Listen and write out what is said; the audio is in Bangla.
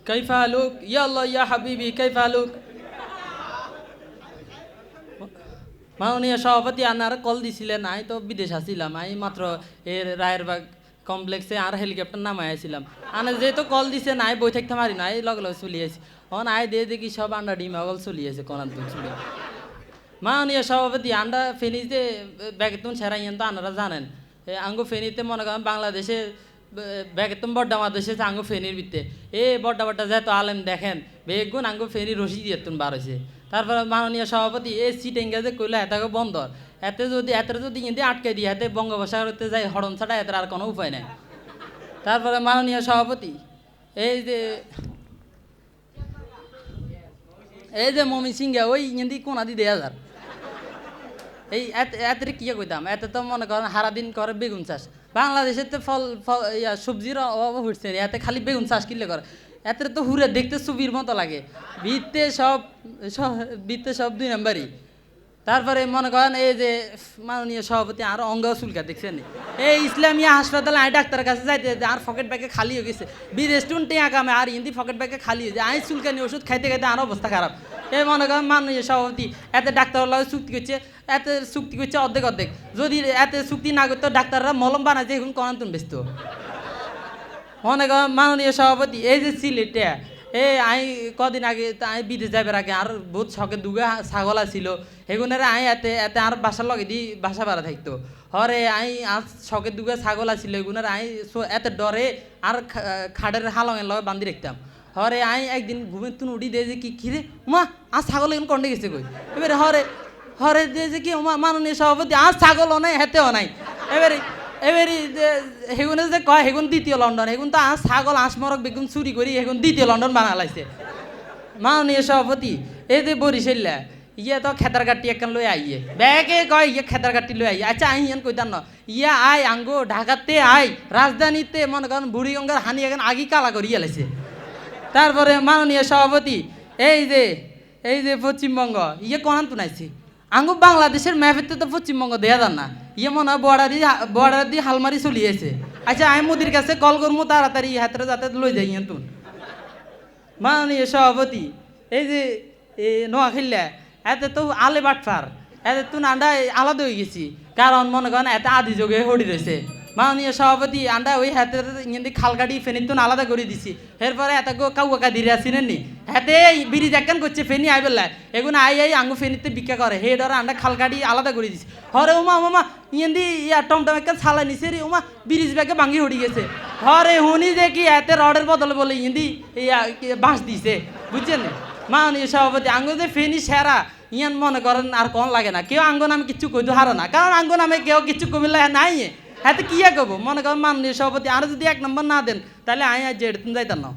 কাইফা হালুক ইয়া আল্লাহ ইয়া হাবিবি কাইফা হালুক। মাননীয় সভাপতি আনার কল দিছিলেন, আই তো বিদেশ আসছিলাম, আই মাত্র এর রায়েরবাগ কমপ্লেক্সে আর হেলিকপ্টার নামাই আসছিলাম। আনা যেহেতু কল দিছে নাই বই থাকতে পারি না, এই লগে লগে চলে আসি। অন আই দিয়ে দেখি সব আন্ডা ডিম আগল চলে আছে কোনার দুধ চলে। মাননীয় সভাপতি আন্ডা ফেনীতে ব্যাগেতুন সেরাইয়েন তো আনারা জানেন। আঙ্গু ফেনীতে মনে করেন বাংলাদেশে ব্যাগেতুন বড্ডা দেশে আঙ্গু ফেনীর ভিত্তে বড্ডা বড্ডা যেহেতু আলেম দেখেন বেগুন আঙ্গু ফেনী রশি দিয়ে বার হয়েছে। তারপরে মাননীয় সভাপতি সিট এঙ্গেজে কইলে এটাকে বন্দর এতে যদি ইন্দি আটকে দিয়ে হাতে বঙ্গোপসাগরতে যাই হরণ ছাড়া এদের আর কোনো উপায় নেই। তারপরে মাননীয় সভাপতি এই যে মমি সিংহা ওই ইন্দি কোনা দি 2000 এতে কি কইতাম, এতে তো মনে করেন সারাদিন করে বেগুন চাষ। বাংলাদেশের তো সবজির অভাব হচ্ছে এতে খালি বেগুন চাষ কিনলে করে। এতে তো হুরে দেখতে ছবির মতো লাগে, ভিত্তে সব 2 নম্বরই। তারপরে মনে করেন এই যে মাননীয় সভাপতি আর অঙ্গ চুলকা দেখছেন, এই ইসলামিয়া হাসপাতালে আই ডাক্তারের কাছে যাইতে আর পকেট ব্যাগে খালি হয়ে গেছে, বিদেশ টুন টেয়া কামে আর হিন্দি পকেট ব্যাগে খালি হয়েছে, আই চুলকানি ওষুধ খাইতে খাইতে আর অবস্থা খারাপ। এই মনে করেন মাননীয় সভাপতি এতে ডাক্তারের লগে চুক্তি করছে অর্ধেক। যদি এতে চুক্তি না করতো ডাক্তাররা মলম বানাইছে এখন কনান্তন ব্যস্ত। মনে করেন মাননীয় সভাপতি এই যে সিলেটে আই কদিন আগে আই বিদেশ যাবার আগে আর বহুত শখের দুগা ছাগল আছিল, সেগুনের আই এতে আর বাসার লগে দি বাসা বাড়া থাকতো। হরে আই আর শখের দুগা ছাগল আছিল, এগুনের আই এতে ডরে আর খাড়ের হালঙের লগে বান্ধি রাখতাম। হরে আই একদিন ঘুমের তুন উঠি দিয়ে যে কি রে মা আর ছাগল এখন কন্ডে গেছে কই। এবারে হরে দিয়ে যে কি মাননীয় সভাপতি আর ছাগলও নাই হেতেও নাই। এবারে সেগুনে যে কয় সেগুন দ্বিতীয় লন্ডন, সেগুন তো ছাগল মরক বেগুন চুরি করি সেগুন দ্বিতীয় লন্ডন বানালাইছে। মাননীয় সভাপতি এই যে বরিশাল্লা তো খেতার গাটি একখান লই আইয়ে ব্যাগে কয় খেতার গাটি লই আইয়ে। আচ্ছা আইন কইতাম না আই আঙ্গো ঢাকাতে রাজধানীতে মনে করেন বুড়িগঙ্গার হানি এখন আগি কালা করিয়া লাইছে। তারপরে মাননীয় সভাপতি এই যে পশ্চিমবঙ্গ কোনান তুনাইছে আঙ্গু বাংলাদেশের ম্যাপেতে তো পশ্চিমবঙ্গ দেয়া যান না, মনে হয় বর্ডার দিয়ে হালমারি চলিয়েছে। আচ্ছা আমি মোদির কাছে কল করবো তাড়াতাড়ি হাতের যাতে লই যাই তুন। মাননীয় সভাপতি এই যে নোয়াখাইলা এতে তো আলে বাটফার এতে তুন আন্ডা আলাদা হয়ে গেছি, কারণ মনে করেন এতে আদি যোগে হড়ি রয়েছে। মাননীয় সভাপতি আন্ডা ওই হাতে খালকাটি ফেনি তুন আলাদা করে দিছি। এরপরে এত কাউকা ধীরে আসিনেন নি হাতে বিড়ি দেখান করছে ফেনি আই বেলা এগুলো আই আঙ্গু ফেনিতে ভিক্ষা করে হে ধরে আন্ডা খালকাটি আলাদা করে দিছি। হরে উমা টমটম একটা ছালাই নিছে রে উমা ব্রিজ ব্যাগে ভাঙি হড়ি গেছে। হরে হুনি যে কি এতে রডের বদলে বলে বাঁশ দিছে বুঝছেন। মাননীয় সভাপতি আঙ্গু যে ফেনি সেরা মনে করেন আর কোন লাগে না, কেউ আঙ্গ নামে কিছু কইতে হারো না, কারণ আঙ্গ নামে কেউ কিছু কমিলে নাই হাতে কি কব। মনে করেন মাননীয় সভাপতি আর যদি 1 নম্বর না দেন তাহলে আজ যেতাম না।